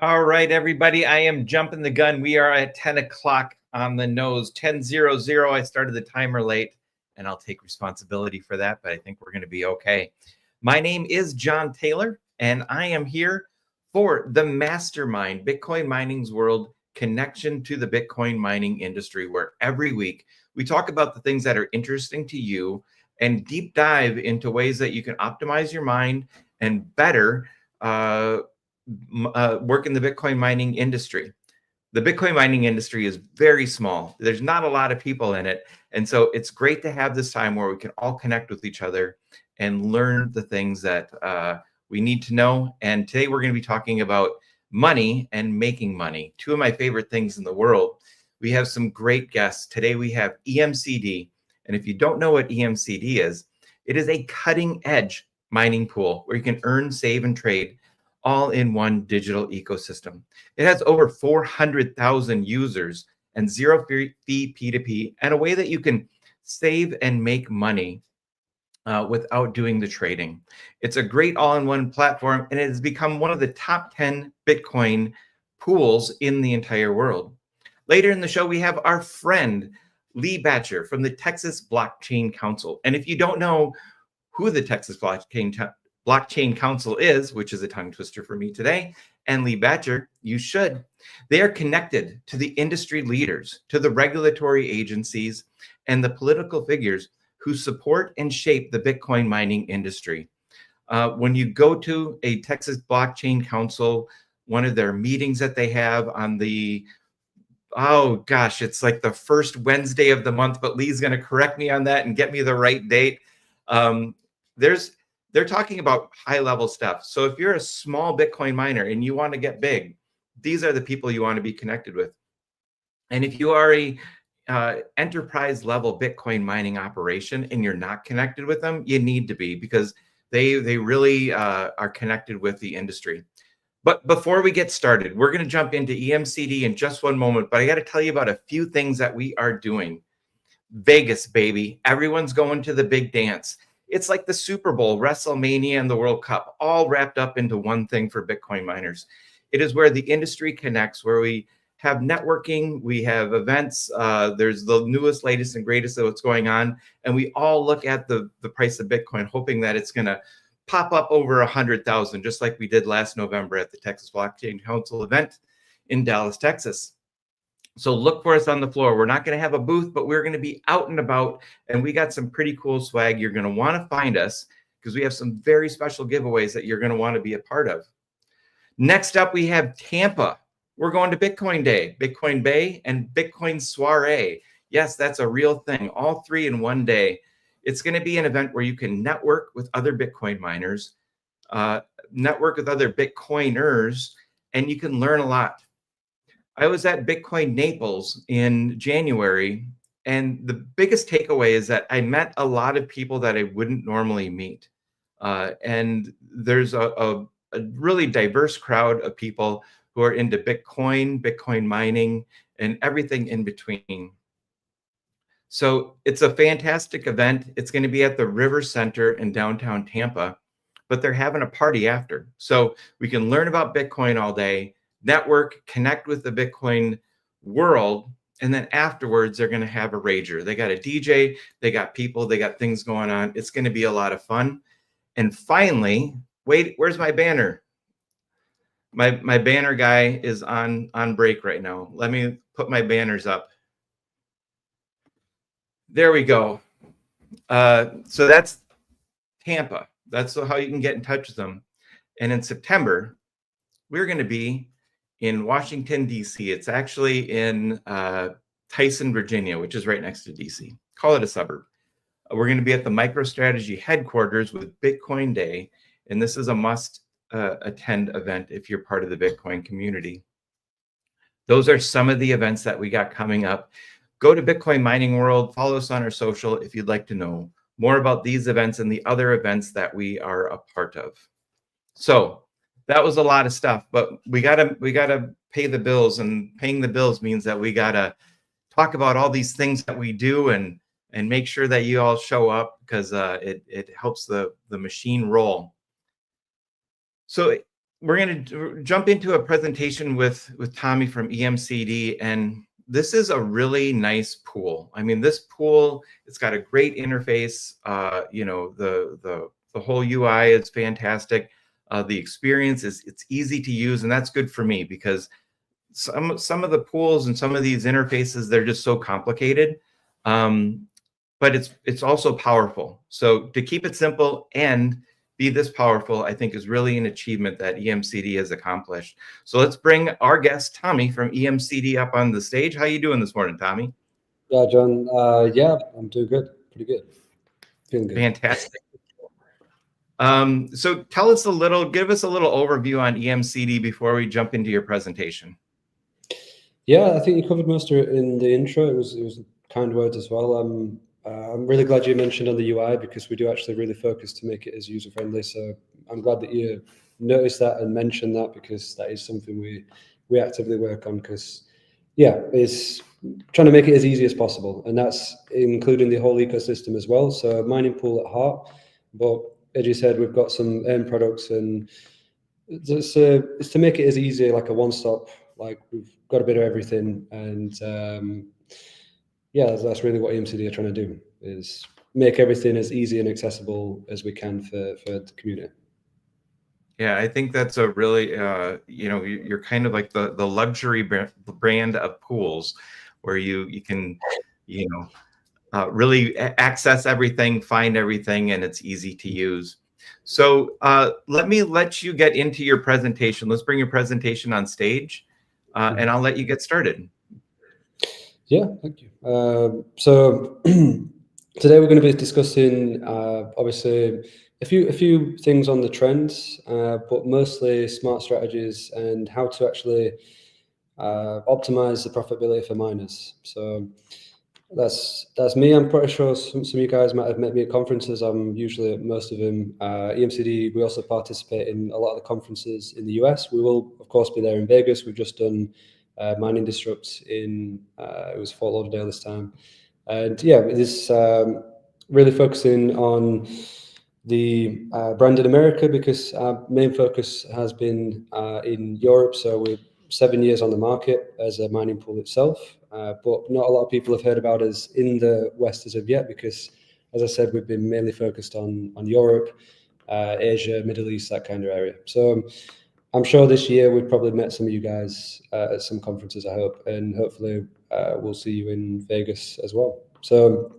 All right, everybody, I am jumping the gun. We are at 10 o'clock on the nose, 10:00. I started the timer late, and I'll take responsibility for that, but I think we're going to be okay. My name is John Taylor, and I am here for the Mastermind, Bitcoin Mining's World Connection to the Bitcoin mining industry, where every week we talk about the things that are interesting to you and deep dive into ways that you can optimize your mind and better work in the Bitcoin mining industry. The Bitcoin mining industry is very small. There's not a lot of people in it. And so it's great to have this time where we can all connect with each other and learn the things that we need to know. And today we're going to be talking about money and making money, two of my favorite things in the world. We have some great guests. Today we have EMCD. And if you don't know what EMCD is, it is a cutting edge mining pool where you can earn, save, and trade all in one digital ecosystem. It has over 400,000 users and zero fee P2P, and a way that you can save and make money without doing the trading. It's a great all-in-one platform, and it has become one of the top 10 Bitcoin pools in the entire world. Later in the show, we have our friend Lee Bratcher from the Texas BlockChain Council. And if you don't know who the Texas BlockChain Council is, which is a tongue twister for me today, and Lee Bratcher, you should. They are connected to the industry leaders, to the regulatory agencies, and the political figures who support and shape the Bitcoin mining industry. When you go to a Texas BlockChain Council, one of their meetings that they have on the, oh gosh, it's like the first Wednesday of the month, but Lee's going to correct me on that and get me the right date. They're talking about high-level stuff. So if you're a small Bitcoin miner and you want to get big, these are the people you want to be connected with. And if you are a enterprise-level Bitcoin mining operation and you're not connected with them, you need to be, because they really are connected with the industry. But before we get started, we're going to jump into EMCD in just one moment. But I got to tell you about a few things that we are doing. Vegas, baby. Everyone's going to the big dance. It's like the Super Bowl, WrestleMania, and the World Cup, all wrapped up into one thing for Bitcoin miners. It is where the industry connects, where we have networking, we have events, there's the newest, latest, and greatest of what's going on, and we all look at the price of Bitcoin, hoping that it's going to pop up over 100,000, just like we did last November at the Texas Blockchain Council event in Dallas, Texas. So look for us on the floor. We're not going to have a booth, but we're going to be out and about, and we got some pretty cool swag. You're going to want to find us because we have some very special giveaways that you're going to want to be a part of. Next up, we have Tampa. We're going to Bitcoin Day, Bitcoin Bay, and Bitcoin Soiree. Yes, that's a real thing, all three in one day. It's going to be an event where you can network with other Bitcoin miners, network with other Bitcoiners, and you can learn a lot. I was at Bitcoin Naples in January, and the biggest takeaway is that I met a lot of people that I wouldn't normally meet. And there's a really diverse crowd of people who are into Bitcoin, Bitcoin mining, and everything in between. So it's a fantastic event. It's going to be at the River Center in downtown Tampa, but they're having a party after. So we can learn about Bitcoin all day, network, connect with the Bitcoin world, and then afterwards they're going to have a rager. They got a DJ, they got people, they got things going on. It's going to be a lot of fun. And finally, wait, where's my banner? My banner guy is on break right now. Let me put my banners up. There we go. So that's Tampa. That's how you can get in touch with them. And in September, we're going to be in Washington, D.C. It's actually in Tyson, Virginia, which is right next to D.C. Call it a suburb. We're going to be at the MicroStrategy headquarters with Bitcoin Day, and this is a must attend event if you're part of the Bitcoin community. Those are some of the events that we got coming up. Go to Bitcoin Mining World, follow us on our social if you'd like to know more about these events and the other events that we are a part of. So that was a lot of stuff, but we gotta pay the bills, and paying the bills means that we gotta talk about all these things that we do and make sure that you all show up, because it helps the machine roll. So we're going to jump into a presentation with Tommy from EMCD, and this is a really nice pool. I mean, this pool, it's got a great interface. You know, the whole UI is fantastic. The experience is, it's easy to use, and that's good for me because some of the pools and some of these interfaces, they're just so complicated. But it's also powerful. So to keep it simple and be this powerful, I think is really an achievement that EMCD has accomplished. So let's bring our guest, Tommy from EMCD, up on the stage. How you doing this morning, Tommy? Yeah, John. Yeah, I'm doing good. Pretty good. Feeling good. Fantastic. So tell us give us a little overview on EMCD before we jump into your presentation. Yeah, I think you covered most of it in the intro. It was kind words as well. I'm really glad you mentioned on the UI because we do actually really focus to make it as user friendly. So I'm glad that you noticed that and mentioned that because that is something we actively work on. Because yeah, it's trying to make it as easy as possible, and that's including the whole ecosystem as well. So mining pool at heart, but as you said, we've got some end products and it's to make it as easy, like a one-stop, like we've got a bit of everything, and yeah, that's really what EMCD are trying to do, is make everything as easy and accessible as we can for the community. Yeah, I think that's a really, you know, you're kind of like the luxury brand of pools, where you can, you know, really access everything, find everything, and it's easy to use. So let you get into your presentation. Let's bring your presentation on stage, and I'll let you get started. Yeah, thank you. So today we're going to be discussing obviously a few things on the trends, but mostly smart strategies and how to actually optimize the profitability for miners. So that's me. I'm pretty sure some of you guys might have met me at conferences. I'm usually at most of them. EMCD, we also participate in a lot of the conferences in the US. We will, of course, be there in Vegas. We've just done Mining Disrupt in, it was Fort Lauderdale this time. And yeah, it is really focusing on the brand in America because our main focus has been in Europe. So we're 7 years on the market as a mining pool itself, but not a lot of people have heard about us in the West as of yet because, as I said, we've been mainly focused on Europe, Asia, Middle East, that kind of area. So I'm sure this year we've probably met some of you guys at some conferences, I hope, and hopefully we'll see you in Vegas as well. So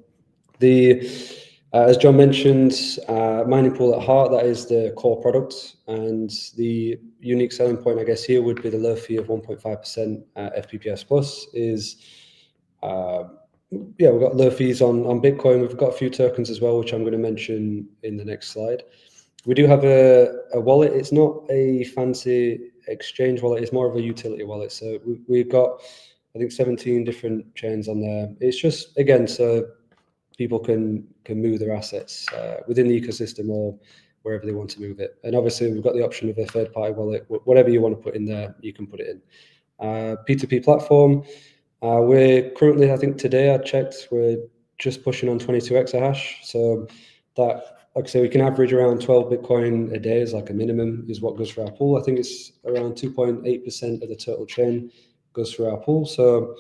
as John mentioned, mining pool at heart, that is the core product, and the unique selling point, I guess, here would be the low fee of 1.5% FPPS plus is, yeah, we've got low fees on Bitcoin. We've got a few tokens as well, which I'm going to mention in the next slide. We do have a wallet. It's not a fancy exchange wallet. It's more of a utility wallet. So we've got, I think, 17 different chains on there. It's just, again, so people can move their assets within the ecosystem or wherever they want to move it. And obviously, we've got the option of a third-party wallet. Whatever you want to put in there, you can put it in. P2P platform. We're currently, I think today I checked, we're just pushing on 22 exahash. So that, like I say, we can average around 12 Bitcoin a day as like a minimum is what goes for our pool. I think it's around 2.8% of the total chain goes through our pool. So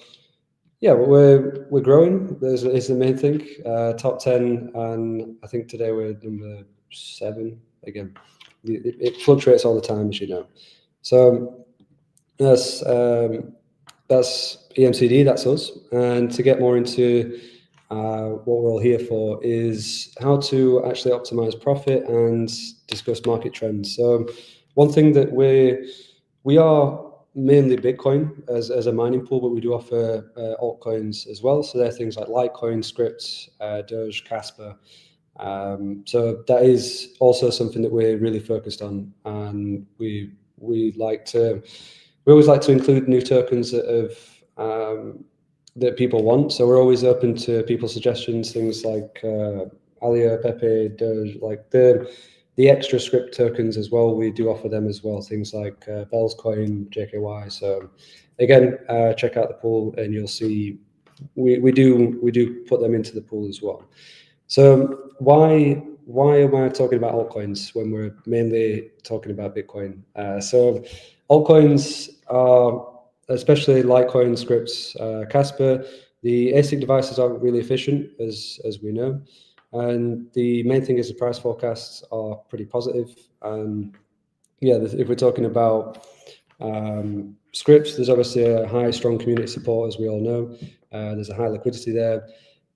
yeah, we're growing. Is the main thing. Top 10, and I think today we're number 7. Again, it fluctuates all the time, as you know. So that's EMCD. That's us. And to get more into what we're all here for is how to actually optimize profit and discuss market trends. So one thing that we are mainly Bitcoin as a mining pool, but we do offer altcoins as well. So there are things like Litecoin, Script, Doge, Casper. So that is also something that we're really focused on, and we always like to include new tokens that people want. So we're always open to people's suggestions, things like Alio, Pepe, Doge, like the extra script tokens as well. We do offer them as well, things like Bell's Coin, JKY. So again, check out the pool and you'll see we do put them into the pool as well. So why why am I talking about altcoins when we're mainly talking about Bitcoin? So altcoins are, especially Litecoin, Scripts, Casper, the ASIC devices aren't really efficient, as we know. And the main thing is the price forecasts are pretty positive. And yeah, if we're talking about Scripts, there's obviously a high, strong community support, as we all know. There's a high liquidity there.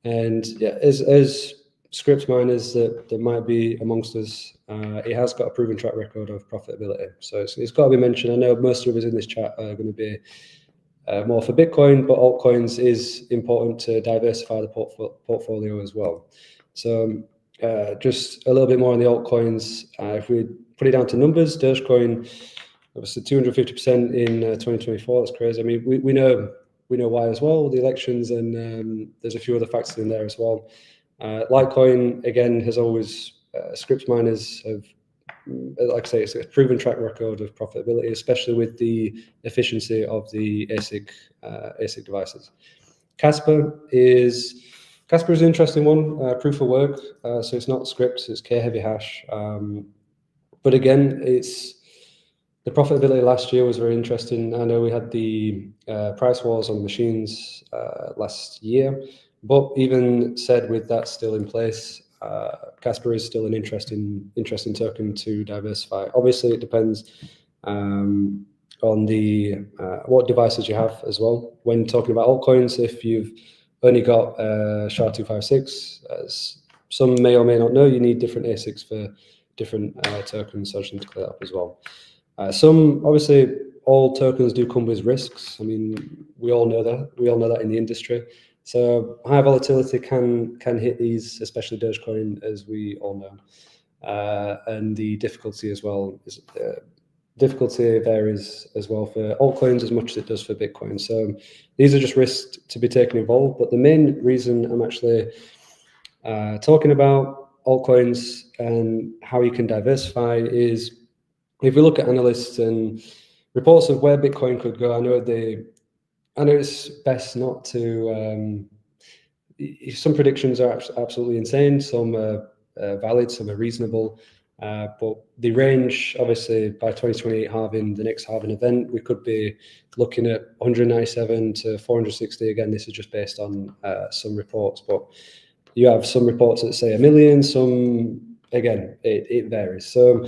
And yeah, as Scripts miners that might be amongst us, it has got a proven track record of profitability. So it's got to be mentioned. I know most of us in this chat are going to be more for Bitcoin, but altcoins is important to diversify the portfolio as well. So just a little bit more on the altcoins. If we put it down to numbers, Dogecoin, obviously 250% in 2024. That's crazy. I mean, we know why as well, the elections, and there's a few other factors in there as well. Litecoin, again, has always, Scripts miners have, like I say, it's a proven track record of profitability, especially with the efficiency of the ASIC devices. Casper is an interesting one, proof of work. So it's not Scripts, it's K-heavy hash. But again, the profitability last year was very interesting. I know we had the price wars on machines last year, but even said with that still in place, Casper is still an interesting token to diversify. Obviously, it depends on the what devices you have as well. When talking about altcoins, if you've only got SHA-256, as some may or may not know, you need different ASICs for different tokens, so I just need to clear that up as well. Some, obviously, all tokens do come with risks. I mean, we all know that. We all know that in the industry. So high volatility can hit these, especially Dogecoin, as we all know. And the difficulty as well is difficulty varies as well for altcoins as much as it does for Bitcoin. So these are just risks to be taken involved. But the main reason I'm actually talking about altcoins and how you can diversify is, if we look at analysts and reports of where Bitcoin could go, I know it's best not to. Some predictions are absolutely insane. Some are valid. Some are reasonable. But the range, obviously, by 2028 halving, the next halving event, we could be looking at 197 to 460. Again, this is just based on some reports, but you have some reports that say 1 million. Some, again, it varies. So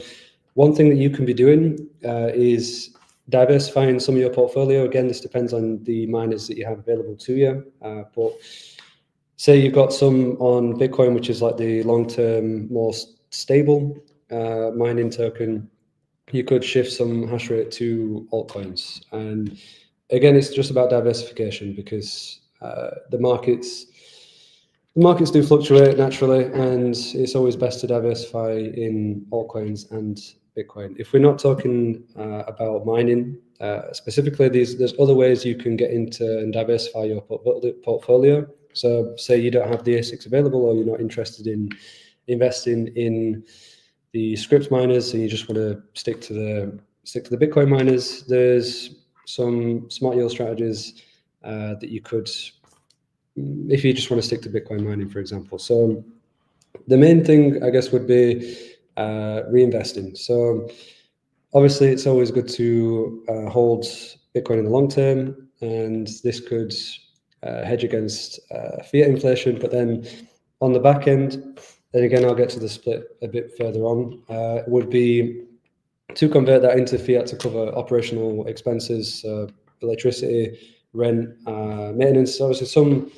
one thing that you can be doing is diversifying some of your portfolio. Again, this depends on the miners that you have available to you. But say you've got some on Bitcoin, which is like the long-term, more stable mining token, you could shift some hash rate to altcoins. And again, it's just about diversification, because the markets do fluctuate naturally, and it's always best to diversify in altcoins and Bitcoin. If we're not talking about mining specifically, there's other ways you can get into and diversify your portfolio. So say you don't have the ASICs available, or you're not interested in investing in the Scripts miners and you just want to stick to the Bitcoin miners, there's some smart yield strategies that you could, if you just want to stick to Bitcoin mining, for example. So the main thing, I guess, would be reinvesting. So obviously, it's always good to hold Bitcoin in the long term, and this could hedge against fiat inflation. But then on the back end, then again, I'll get to the split a bit further on, would be to convert that into fiat to cover operational expenses, electricity, rent, maintenance. Obviously,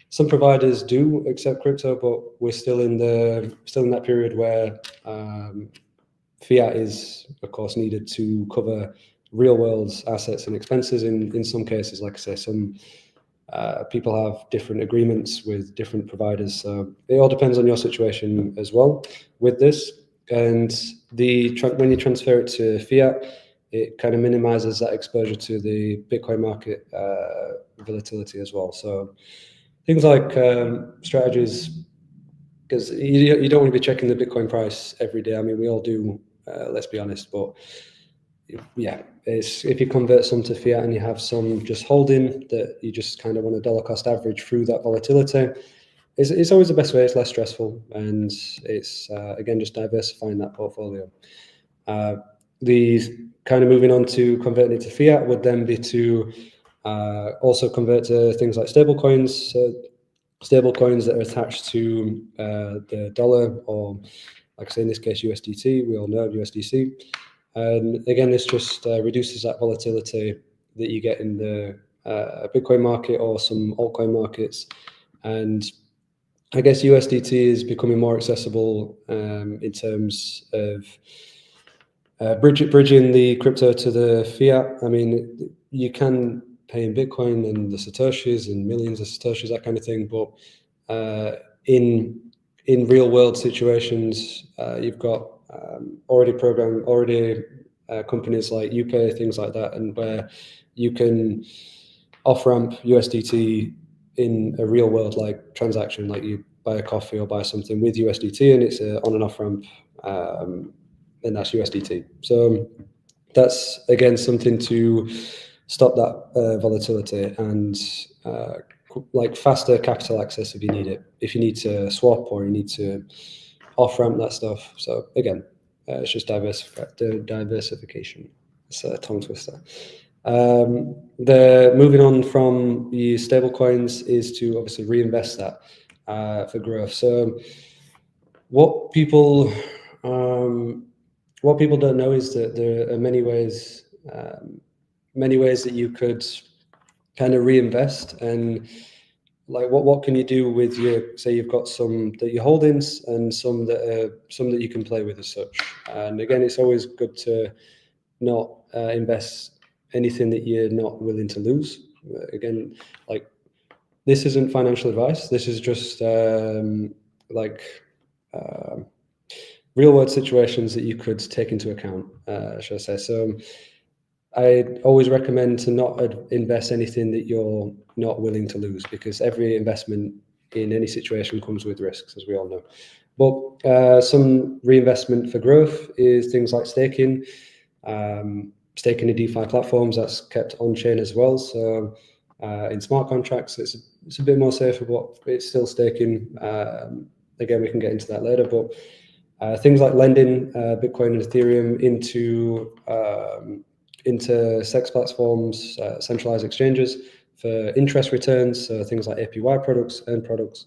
some providers do accept crypto, but we're still in that period where fiat is, of course, needed to cover real world assets and expenses. In some cases, like I say, some people have different agreements with different providers. So it all depends on your situation as well with this. And when you transfer it to fiat, it kind of minimizes that exposure to the Bitcoin market volatility as well. So things like strategies, because you don't want to be checking the Bitcoin price every day. I mean, we all do, let's be honest. But yeah, if you convert some to fiat and you have some just holding that you just kind of want a dollar cost average through that volatility, it's always the best way. It's less stressful, and it's again just diversifying that portfolio. The kind of moving on to converting it to fiat would then be to also convert to things like stablecoins. So stablecoins that are attached to the dollar, or like I say in this case USDT. We all know USDC. And again, this just reduces that volatility that you get in the Bitcoin market or some altcoin markets. And I guess USDT is becoming more accessible in terms of bridging the crypto to the fiat. I mean, you can pay in Bitcoin and the Satoshis and millions of Satoshis, that kind of thing. But in real world situations, you've got already companies like UPay, things like that, and where you can off ramp USDT in a real world like transaction, like you buy a coffee or buy something with USDT, and it's on and off ramp, and that's USDT. So that's again something to stop that volatility and like faster capital access if you need it, if you need to swap or you need to off ramp that stuff. So again, it's just diversification. It's a tongue twister. The moving on from the stable coins is to obviously reinvest that for growth. So what people don't know is that there are many ways that you could kind of reinvest. And like what can you do with your, say you've got some that you're holdings and some that you can play with as such. And again, it's always good to not invest anything that you're not willing to lose. Again, like this isn't financial advice. This is just real world situations that you could take into account, should I say. So I always recommend to not invest anything that you're not willing to lose, because every investment in any situation comes with risks, as we all know. But some reinvestment for growth is things like staking. Staking in DeFi platforms, that's kept on chain as well. So in smart contracts, it's a bit more safer, but it's still staking. Again, we can get into that later. But things like lending Bitcoin and Ethereum into SEX platforms, centralized exchanges for interest returns, so things like APY products, earn products.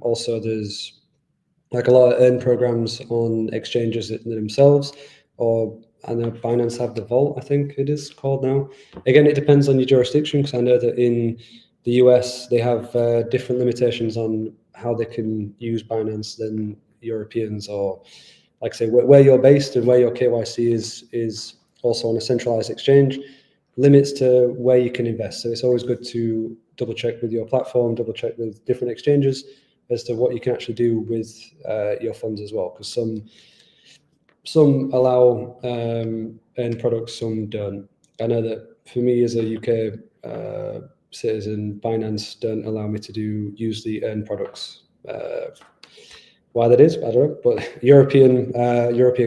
Also, there's like a lot of earn programs on exchanges themselves, or I know Binance have the Vault, I think it is called now. Again, it depends on your jurisdiction, because I know that in the US they have different limitations on how they can use Binance than Europeans, or like I say, where you're based and where your KYC is also on a centralized exchange, limits to where you can invest. So it's always good to double check with your platform, double check with different exchanges as to what you can actually do with your funds as well, because some allow earn products, some don't. I know that for me as a UK citizen, Binance don't allow me to use the earn products. Why that is, I don't know, but European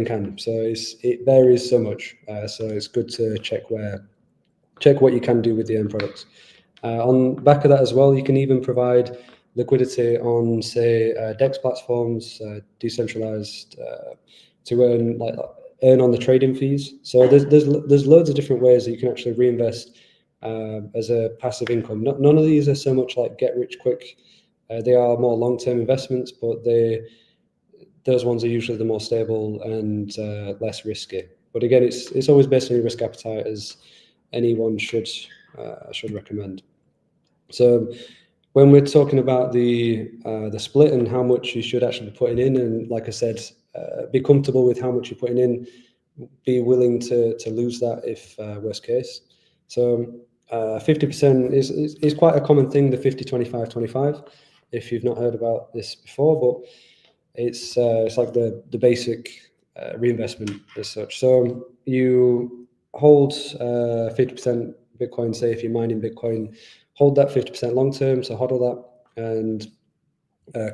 can. So it varies so much. So it's good to check what you can do with the earn products. On back of that as well, you can even provide liquidity on, say, DEX platforms, decentralized, to earn on the trading fees. So there's loads of different ways that you can actually reinvest as a passive income. None of these are so much like get rich quick. They are more long-term investments, but those ones are usually the more stable and less risky. But again, it's always based on your risk appetite, as anyone should recommend. So when we're talking about the split and how much you should actually be putting in, and like I said, be comfortable with how much you're putting in, be willing to lose that if worst case. So 50% is quite a common thing, the 50-25-25, if you've not heard about this before, but it's like the basic reinvestment as such. So you hold 50% Bitcoin, say if you're mining Bitcoin, hold that 50% long term, so hodl that, and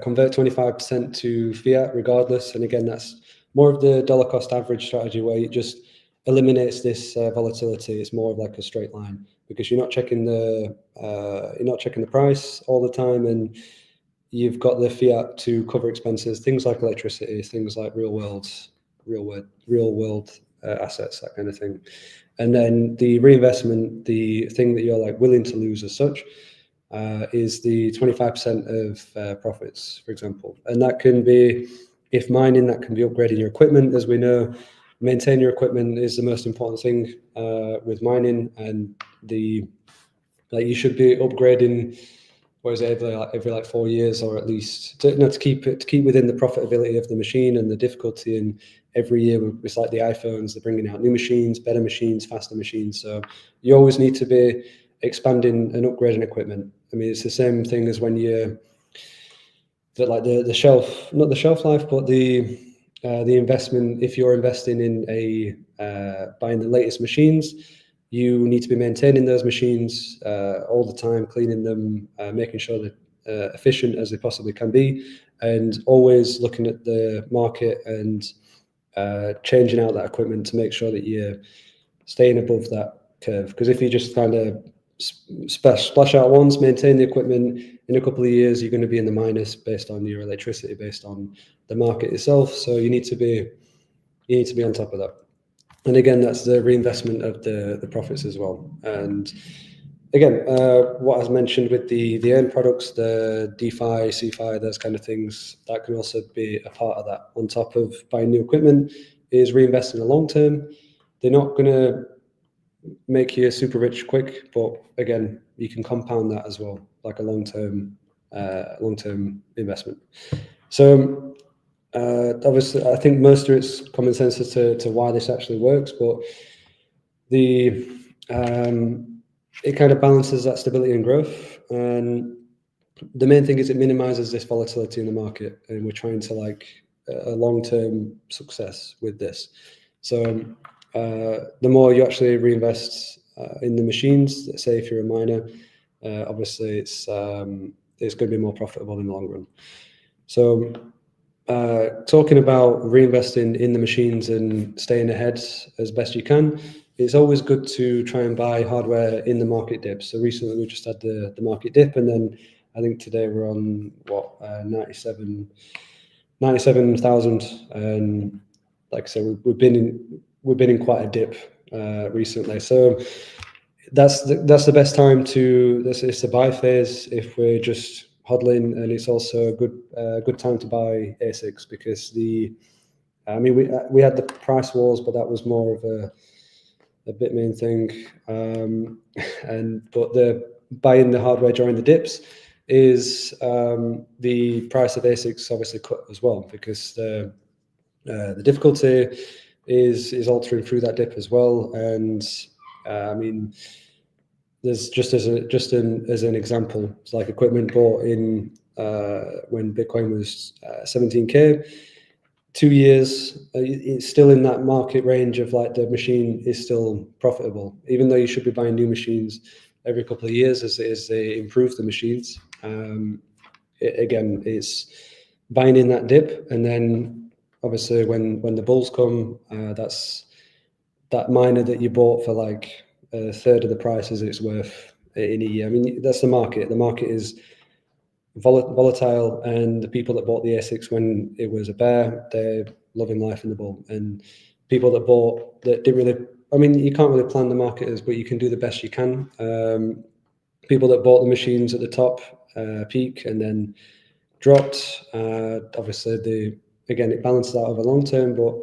convert 25% to fiat regardless. And again, that's more of the dollar cost average strategy, where it just eliminates this volatility. It's more of like a straight line, because you're not checking the price all the time, and you've got the fiat to cover expenses, things like electricity, things like real world assets, that kind of thing. And then the reinvestment, the thing that you're like willing to lose as such, is the 25% of profits, for example. And that can be, if mining, that can be upgrading your equipment. As we know, maintain your equipment is the most important thing with mining, and you should be upgrading. What is it, every like 4 years, or at least to keep within the profitability of the machine and the difficulty. And every year it's like the iPhones, they're bringing out new machines, better machines, faster machines. So you always need to be expanding and upgrading equipment. I mean, it's the same thing as when you the shelf, not the shelf life, but the investment. If you're investing in buying the latest machines, you need to be maintaining those machines all the time, cleaning them, making sure they're efficient as they possibly can be, and always looking at the market and changing out that equipment to make sure that you're staying above that curve. Because if you just kind of splash out once, maintain the equipment, in a couple of years you're going to be in the minus based on your electricity, based on the market itself. So you need to be on top of that. And again, that's the reinvestment of the profits as well. And again, what I was mentioned with the earn products, the DeFi, CeFi, those kind of things, that can also be a part of that. On top of buying new equipment, is reinvest in the long term. They're not going to make you super rich quick, but again, you can compound that as well, like a long-term investment. So obviously, I think most of it's common sense as to why this actually works, but it kind of balances that stability and growth. And the main thing is it minimizes this volatility in the market, and we're trying to like a long-term success with this. So the more you actually reinvest in the machines, say if you're a miner, obviously it's going to be more profitable in the long run. So talking about reinvesting in the machines and staying ahead as best you can, it's always good to try and buy hardware in the market dip. So recently we just had the market dip, and then I think today we're on 97,000, and like I said, we've been in quite a dip recently. So that's the best time it's the buy phase if we're just hodling, and it's also a good time to buy ASICs, because we had the price wars, but that was more of a Bitmain thing, but the buying the hardware during the dips is the price of ASICs obviously cut as well, because the difficulty is altering through that dip as well. And there's just as an example, it's like equipment bought in when Bitcoin was 17K. 2 years, it's still in that market range of like the machine is still profitable, even though you should be buying new machines every couple of years as they improve the machines. Again, it's buying in that dip, and then obviously when the bulls come, that's that miner that you bought for like a third of the price as it's worth in a year. I mean, that's the market. The market is volatile, and the people that bought the ASICs when it was a bear, they're loving life in the bull. And people that bought that didn't really, I mean, you can't really plan the market, but you can do the best you can. People that bought the machines at the top peak and then dropped, obviously it balances out over long term, but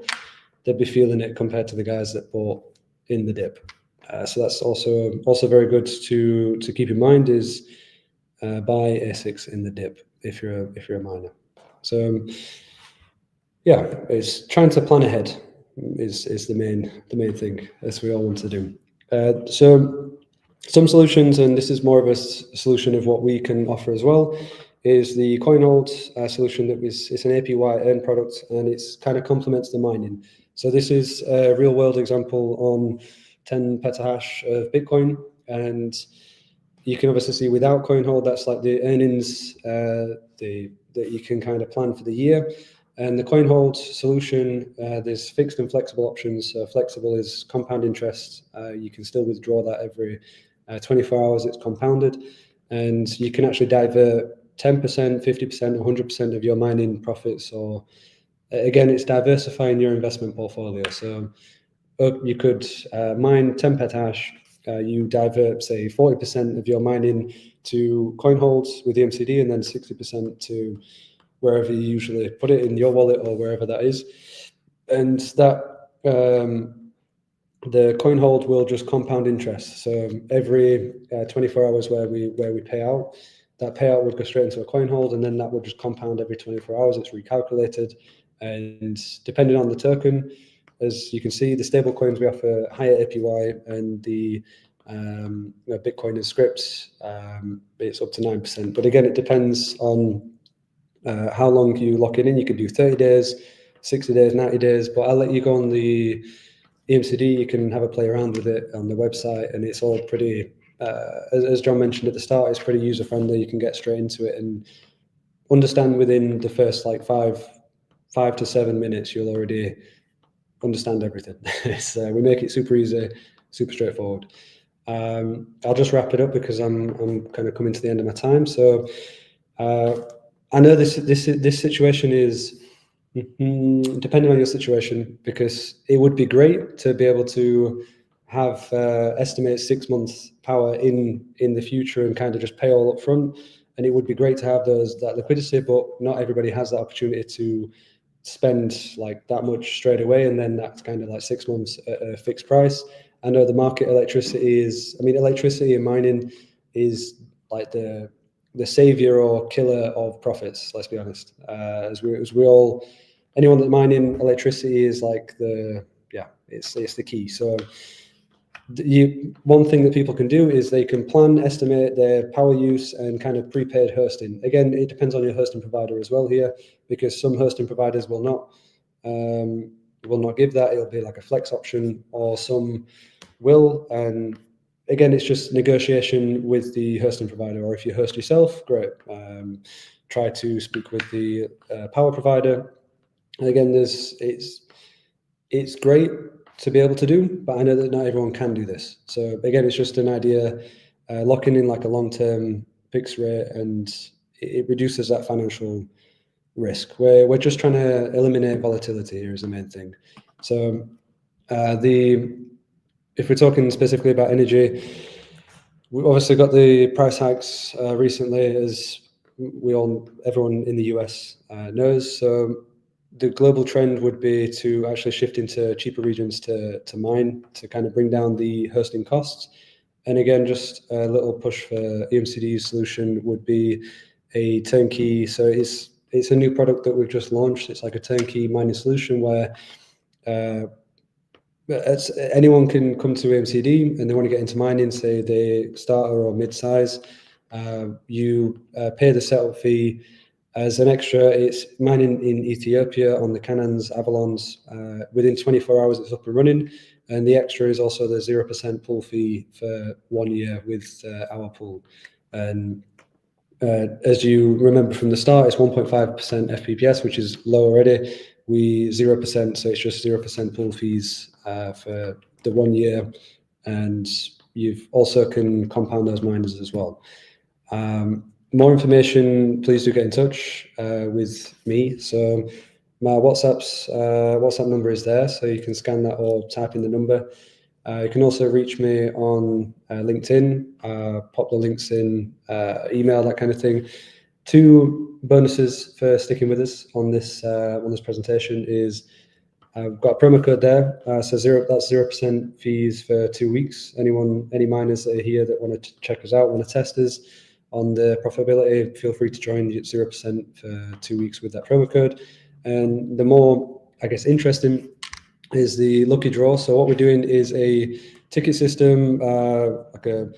they'd be feeling it compared to the guys that bought in the dip. So that's also very good to keep in mind, is buy ASICs in the dip if you're a miner. So yeah, it's trying to plan ahead is the main thing, as we all want to do. So some solutions, and this is more of a solution of what we can offer as well, is the CoinHold solution. It's an APY earn product, and it's kind of complements the mining. So this is a real world example on 10 petahash of Bitcoin, and you can obviously see without CoinHold, that's like the earnings that you can kind of plan for the year. And the CoinHold solution, there's fixed and flexible options. So flexible is compound interest. You can still withdraw that every 24 hours. It's compounded, and you can actually divert 10%, 50%, 100% of your mining profits, or again, it's diversifying your investment portfolio. So you could mine 10 petahash, you divert, say, 40% of your mining to coin holds with EMCD, and then 60% to wherever you usually put it, in your wallet or wherever that is. And that the coin hold will just compound interest. So every 24 hours where we pay out, that payout would go straight into a coin hold, and then that would just compound every 24 hours. It's recalculated, and depending on the token, as you can see, the stable coins we offer higher APY, and the Bitcoin and scripts, it's up to 9%. But again, it depends on how long you lock it in. You can do 30 days, 60 days, 90 days, but I'll let you go on the EMCD. You can have a play around with it on the website, and it's all pretty, as John mentioned at the start, it's pretty user friendly. You can get straight into it and understand within the first like 5 to 7 minutes, you'll already understand everything. So we make it super easy, super straightforward. I'll just wrap it up because I'm kind of coming to the end of my time. So I know this situation is depending on your situation, because it would be great to be able to have estimate 6 months power in the future and kind of just pay all up front, and it would be great to have that liquidity, but not everybody has that opportunity to spend like that much straight away, and then that's kind of like 6 months at a fixed price. I know the market electricity and mining is like the savior or killer of profits, let's be honest. As we all, anyone that mining electricity is like it's the key. So one thing that people can do is they can plan, estimate their power use, and kind of prepaid hosting. Again, it depends on your hosting provider as well here, because some hosting providers will not give that. It'll be like a flex option, or some will. And again, it's just negotiation with the hosting provider, or if you host yourself, great. Try to speak with the power provider. And again, it's great to be able to do, but I know that not everyone can do this. So again, it's just an idea, locking in like a long-term fixed rate, and it reduces that financial risk. We're just trying to eliminate volatility here is the main thing. So if we're talking specifically about energy, we've obviously got the price hikes recently, as everyone in the US knows. So the global trend would be to actually shift into cheaper regions to mine, to kind of bring down the hosting costs. And again, just a little push for EMCD's solution would be a turnkey. So it's a new product that we've just launched. It's like a turnkey mining solution where anyone can come to EMCD and they want to get into mining, say they starter or mid-size. You pay the setup fee. As an extra, it's mining in Ethiopia on the Canaans, Avalons. Within 24 hours, it's up and running. And the extra is also the 0% pool fee for 1 year with our pool. And as you remember from the start, it's 1.5% FPPS, which is low already. We 0%, so it's just 0% pool fees for the 1 year. And you've also can compound those miners as well. More information, please do get in touch with me. So my WhatsApp number is there, so you can scan that or type in the number. You can also reach me on LinkedIn, pop the links in, email, that kind of thing. 2 bonuses for sticking with us on this presentation is I've got a promo code there. So that's 0% fees for 2 weeks. Any miners that are here that want to check us out, want to test us on the profitability, feel free to join. You get 0% for 2 weeks with that promo code. And the more, I guess, interesting is the lucky draw. So what we're doing is a ticket system, to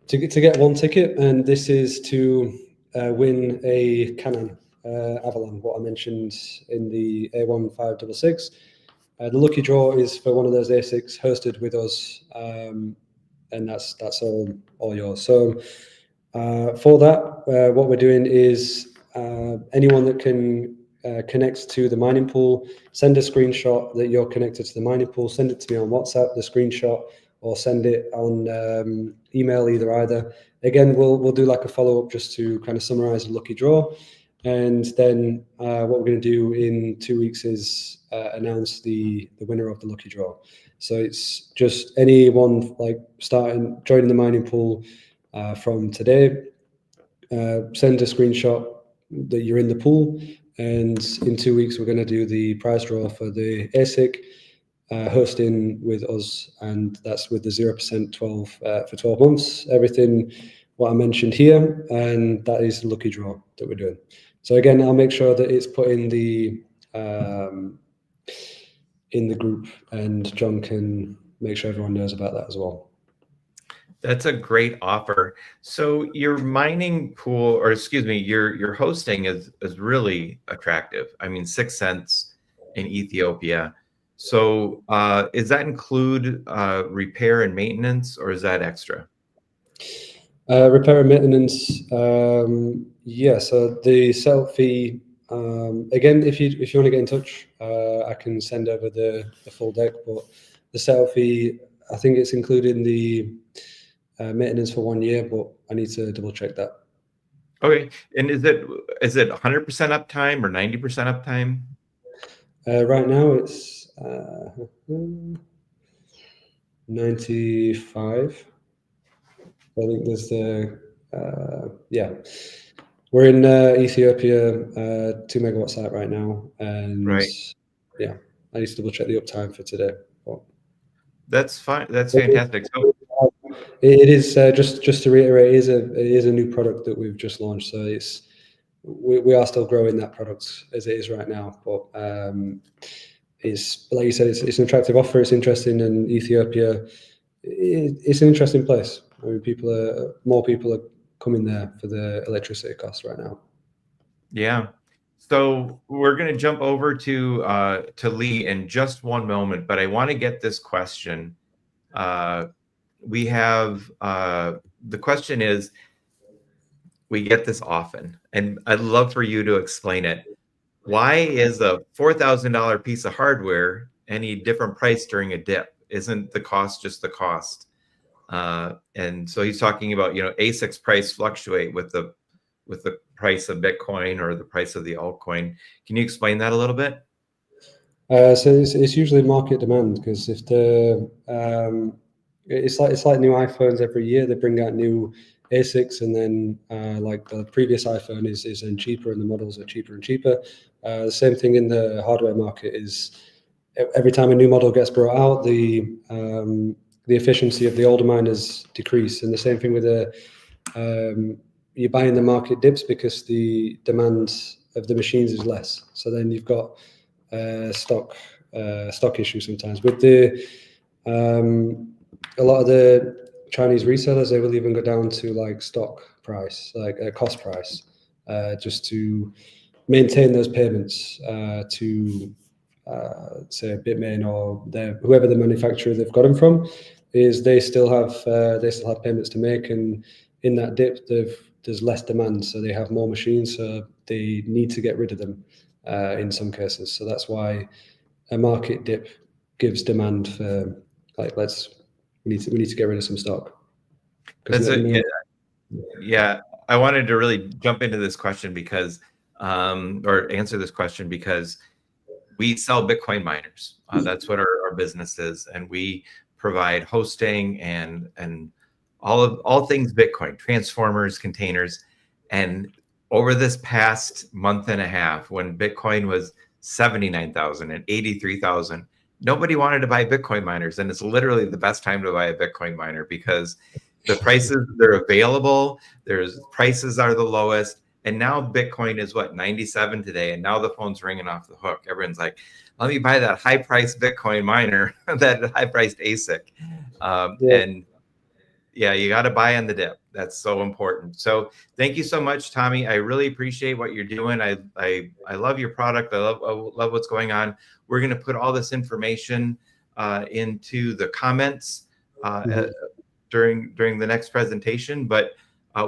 get 1 ticket, and this is to win a Canon Avalon, what I mentioned in the A1566. The lucky draw is for one of those ASICs hosted with us, and that's all yours. So for that, what we're doing is anyone that can connect to the mining pool, send a screenshot that you're connected to the mining pool, send it to me on WhatsApp, the screenshot. or send it on email, either. Again, we'll do like a follow-up just to kind of summarize the lucky draw. And then what we're going to do in 2 weeks is announce the winner of the lucky draw. So it's just anyone like joining the mining pool from today. Send a screenshot that you're in the pool, and in 2 weeks we're going to do the prize draw for the ASIC hosting with us, and that's with the 0% 12 for 12 months. Everything what I mentioned here, and that is the lucky draw that we're doing. So again, I'll make sure that it's put in the group, and John can make sure everyone knows about that as well. That's a great offer. So your mining pool, or excuse me, your hosting is really attractive. I mean, 6 cents in Ethiopia. So does that include repair and maintenance, or is that extra? Repair and maintenance, yeah. So the setup fee, again, if you want to get in touch, I can send over the full deck. But the setup fee, I think it's included in the maintenance for 1 year, but I need to double check that. Okay, and is it 100% uptime or 90% uptime? Right now it's 95. I think there's yeah. We're in Ethiopia, 2 megawatt site right now, and right. Yeah, I need to double check the uptime for today. But that's fine. That's fantastic. So it is just to reiterate, it is a new product that we've just launched. So we are still growing that product as it is right now, but it's like you said, it's an attractive offer. It's interesting, and Ethiopia, it's an interesting place. I mean, more people are coming there for the electricity costs right now. Yeah. So we're going to jump over to Lee in just one moment, but I want to get this question. We have the question is, we get this often, and I'd love for you to explain it. Why is a $4,000 piece of hardware any different price during a dip? Isn't the cost just the cost? And so he's talking about, ASIC's price fluctuate with the price of Bitcoin or the price of the altcoin. Can you explain that a little bit? So it's usually market demand, because if it's like new iPhones every year. They bring out new ASICs, and then like the previous iPhone is then cheaper, and the models are cheaper and cheaper. The same thing in the hardware market is every time a new model gets brought out, the efficiency of the older miners decrease, and the same thing with you buy in the market dips because the demand of the machines is less. So then you've got stock issue sometimes with a lot of the Chinese resellers. They will even go down to like stock price, like cost price, just to maintain those payments to say Bitmain or whoever the manufacturer they've got them from. Is they still have payments to make, and in that dip there's less demand, so they have more machines, so they need to get rid of them in some cases. So that's why a market dip gives demand for like we need to get rid of some stock. Yeah. I wanted to really jump into this question because or answer this question because we sell Bitcoin miners. That's what our business is, and we provide hosting and all things Bitcoin, transformers, containers. And over this past month and a half, when Bitcoin was 79,000 and 83,000, nobody wanted to buy Bitcoin miners, and it's literally the best time to buy a Bitcoin miner because the prices, they're available. Prices are the lowest. And now Bitcoin is what, 97 today, and now the phone's ringing off the hook. Everyone's like, let me buy that high-priced Bitcoin miner, that high-priced ASIC. And yeah, you got to buy on the dip. That's so important. So thank you so much, Tommy. I really appreciate what you're doing. I love your product. I love what's going on. We're going to put all this information into the comments during the next presentation, but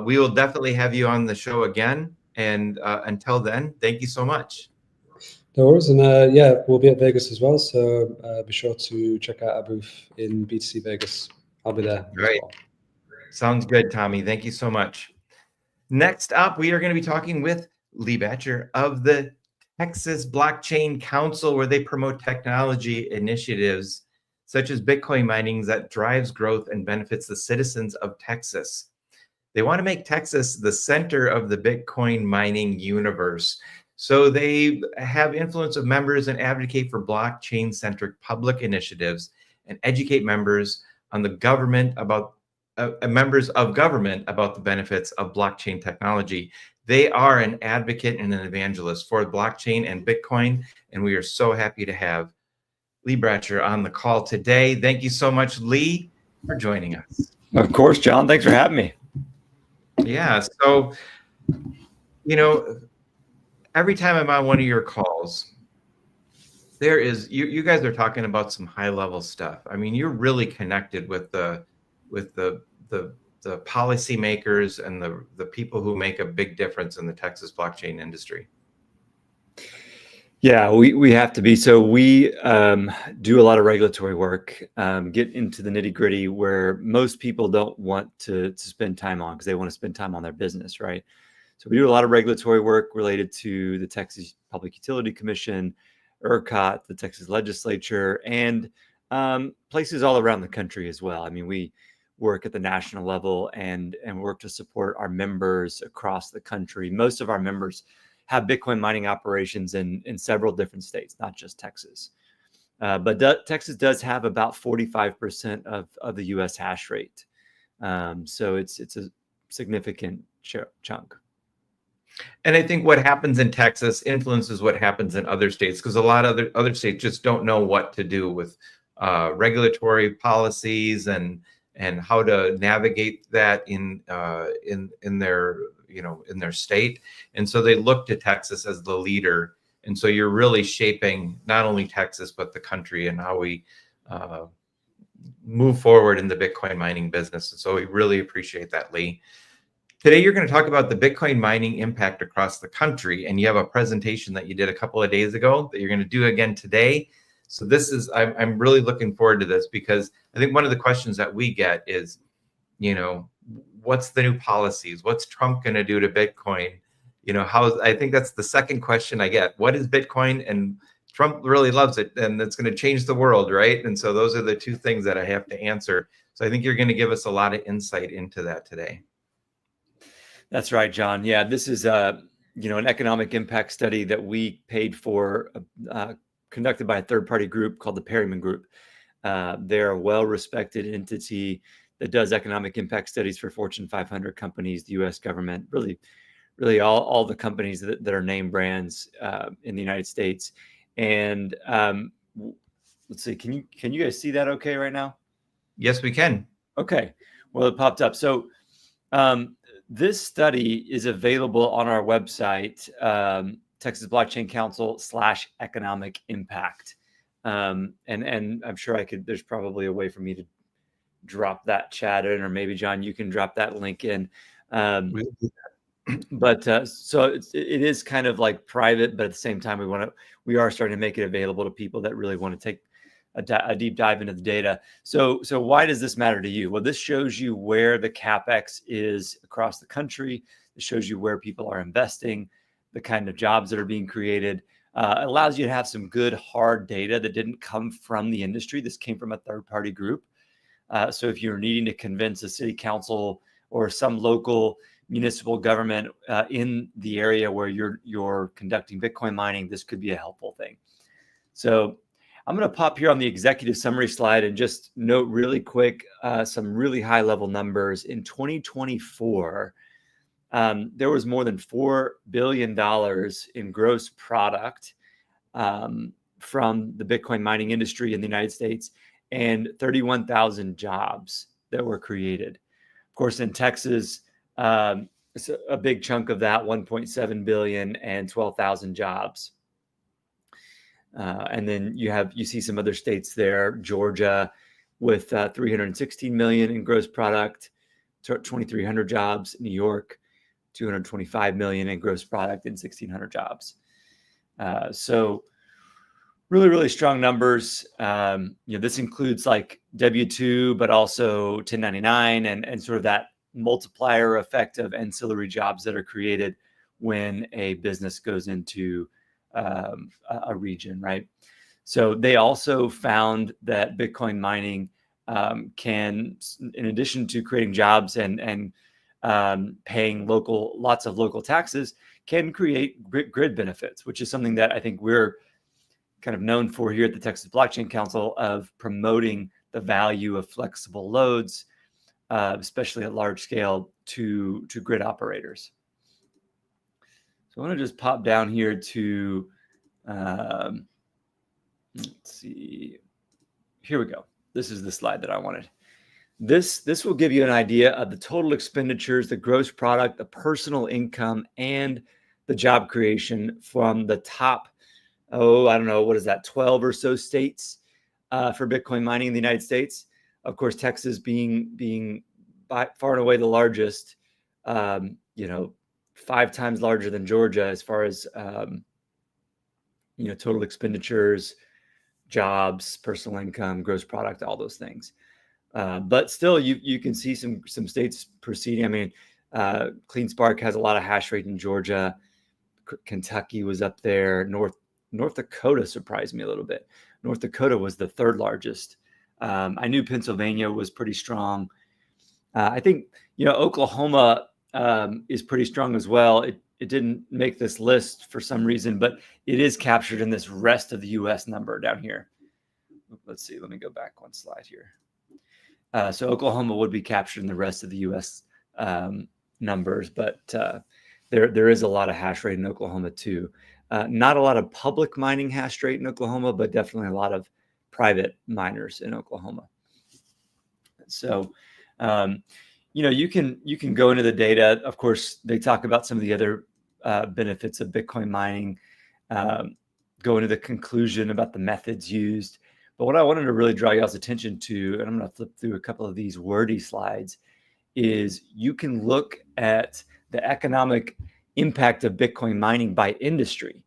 we will definitely have you on the show again. And until then, thank you so much. No worries. And yeah, we'll be at Vegas as well. So be sure to check out our booth in BTC Vegas. I'll be there as Right. well. Sounds good, Tommy. Thank you so much. Next up, we are going to be talking with Lee Bratcher of the Texas Blockchain Council, where they promote technology initiatives such as Bitcoin mining that drives growth and benefits the citizens of Texas. They want to make Texas the center of the Bitcoin mining universe. So they have influence of members and advocate for blockchain-centric public initiatives and educate members on the government about members of government about the benefits of blockchain technology. They are an advocate and an evangelist for blockchain and Bitcoin, and we are so happy to have Lee Bratcher on the call today. Thank you so much, Lee, for joining us. Of course, John. Thanks for having me. Yeah, so, every time I'm on one of your calls, there is you guys are talking about some high level stuff. I mean, you're really connected with the policymakers and the people who make a big difference in the Texas blockchain industry. Yeah, we have to be. So we do a lot of regulatory work, get into the nitty gritty where most people don't want to spend time on because they want to spend time on their business, right? So we do a lot of regulatory work related to the Texas Public Utility Commission, ERCOT, the Texas legislature, and places all around the country as well. I mean, we work at the national level and work to support our members across the country. Most of our members have Bitcoin mining operations in several different states, not just Texas. But Texas does have about 45% of the U.S. hash rate. So it's a significant chunk. And I think what happens in Texas influences what happens in other states, because a lot of other states just don't know what to do with regulatory policies and how to navigate that in their in their state. And so they look to Texas as the leader. And so you're really shaping not only Texas, but the country and how we move forward in the Bitcoin mining business. And so we really appreciate that, Lee. Today, you're going to talk about the Bitcoin mining impact across the country. And you have a presentation that you did a couple of days ago that you're going to do again today. So this is, I'm really looking forward to this, because I think one of the questions that we get is, what's the new policies? What's Trump going to do to Bitcoin? I think that's the second question I get. What is Bitcoin? And Trump really loves it, and it's going to change the world, right? And so those are the two things that I have to answer. So I think you're going to give us a lot of insight into that today. That's right, John. Yeah, this is an economic impact study that we paid for, conducted by a third-party group called the Perryman Group. They're a well-respected entity that does economic impact studies for Fortune 500 companies, the U.S. government, really all the companies that are name brands in the United States. And let's see, can you guys see that okay right now? Yes, we can. Okay. Well, it popped up. So this study is available on our website, Texas Blockchain Council /economic impact. And I'm sure there's probably a way for me to drop that chat in, or maybe John, you can drop that link in. We'll do But so it is kind of like private, but at the same time, we are starting to make it available to people that really want to take a deep dive into the data. So why does this matter to you? Well, this shows you where the CapEx is across the country. It shows you where people are investing, the kind of jobs that are being created. It allows you to have some good hard data that didn't come from the industry. This came from a third-party group. So if you're needing to convince a city council or some local municipal government in the area where you're conducting Bitcoin mining, this could be a helpful thing. So I'm going to pop here on the executive summary slide and just note really quick some really high level numbers. In 2024, there was more than $4 billion in gross product from the Bitcoin mining industry in the United States, and 31,000 jobs that were created. Of course, in Texas, it's a big chunk of that, 1.7 billion and 12,000 jobs. And then you see some other states there, Georgia with 316 million in gross product, 2,300 jobs, New York, 225 million in gross product and 1,600 jobs. So really strong numbers. This includes like W-2, but also 1099 and sort of that multiplier effect of ancillary jobs that are created when a business goes into a region, right? So they also found that Bitcoin mining can, in addition to creating jobs and paying lots of local taxes, can create grid benefits, which is something that I think we're kind of known for here at the Texas Blockchain Council, of promoting the value of flexible loads, especially at large scale, to grid operators. So I want to just pop down here to, let's see, here we go. This is the slide that I wanted. This will give you an idea of the total expenditures, the gross product, the personal income, and the job creation from the top, I don't know, what is that, 12 or so states for Bitcoin mining in the United States. Of course, Texas being by far and away the largest, 5 times larger than Georgia as far as, total expenditures, jobs, personal income, gross product, all those things. But still, you can see some states proceeding. I mean, CleanSpark has a lot of hash rate in Georgia. Kentucky was up there. North Dakota surprised me a little bit. North Dakota was the third largest. I knew Pennsylvania was pretty strong. I think, Oklahoma is pretty strong as well. It didn't make this list for some reason, but it is captured in this rest of the U.S. number down here. Let's see. Let me go back one slide here. So Oklahoma would be captured in the rest of the U.S. Numbers, but there is a lot of hash rate in Oklahoma too. Not a lot of public mining hash rate in Oklahoma, but definitely a lot of private miners in Oklahoma. So, you can go into the data. Of course, they talk about some of the other benefits of Bitcoin mining, go into the conclusion about the methods used. But what I wanted to really draw y'all's attention to, and I'm going to flip through a couple of these wordy slides, is you can look at the economic impact of Bitcoin mining by industry.